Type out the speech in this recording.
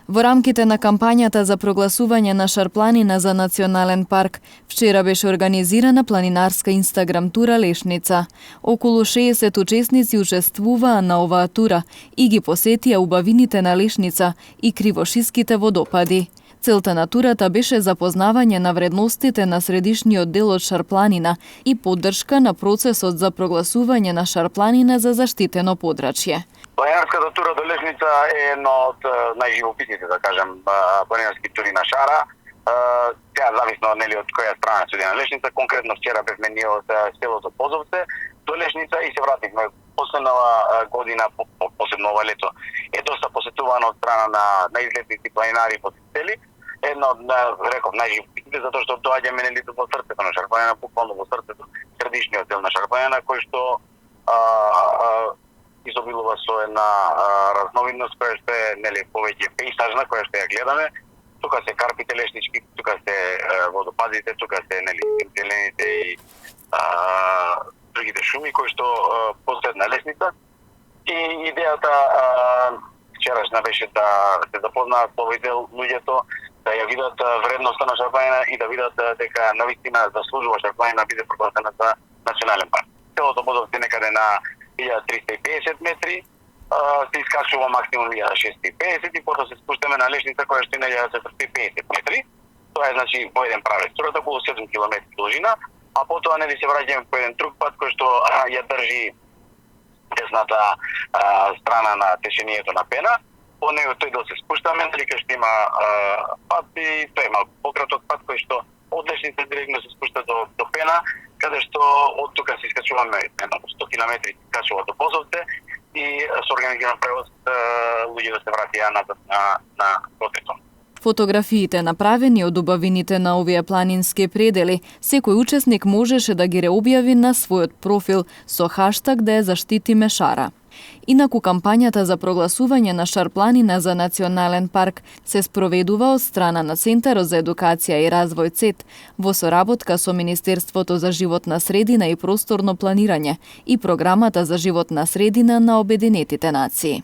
Во рамките на кампањата за прогласување на Шарпланина за национален парк, вчера беше организирана планинарска инстаграм тура Лешница. Околу 60 учесници учествуваа на оваа тура и ги посетија убавините на Лешница и Кривошиските водопади. Целта на турата беше запознавање на вредностите на средишниот дел од Шарпланина и поддршка на процесот за прогласување на Шарпланина за заштитено подрачје. Планинарската тура до Лешница е едно од најживописните, да кажем, планинарски тури на Шара. Тя зависно од која страна се на Лешница. Конкретно вчера бевме ние од селото Позовце до Лешница и се вративме. Последнава година, посебно ова лето, е доста посетувано од страна на излетници планинари и посетители. Едно од, реков, најживописните, затоа што доаѓаме во срцето на Шарпланина, буквално во срцето, средишниот дел на Шарпланина, кој што изобилува со една разновидност која што е повеќе пејзажна, која што ја гледаме. Тука се карпите лешнички, тука се водопадите, тука се зелените и другите шуми кои што постојат на Лешница. И идејата вчерашна беше да се запознаат со овој дел луѓето, да ја видат вредноста на Шарпланина и да видат дека навистина заслужува Шарпланина да биде прогласена за национален парк. Селото Позовце некаде на 1350 метри, се искачува максимум 1650 и потоа се спуштаме на Лешница која што е на 1450 метри. Тоа е значи по еден правец. Турата околу 7 км должина, а потоа се враќаме по еден друг пат кој што ја држи десната страна на течението на Пена. По него тој да се спуштаме, кај што има пат и тој е малку пократок пат кој што од Лешница директно се спушта до Пена, каде што од тука се искачуваме 100 км искачува до Позовце и со организиран превоз луѓе да се вратија назад на Котето. Фотографиите направени од убавините на овие планински предели, секој учесник можеше да ги реобјави на својот профил со хаштаг да ја заштитиме Шара. Инаку кампањата за прогласување на Шарпланина за национален парк се спроведува од страна на Центарот за едукација и развој ЦЕТ во соработка со Министерството за животна средина и просторно планирање и Програмата за животна средина на Обединетите нации.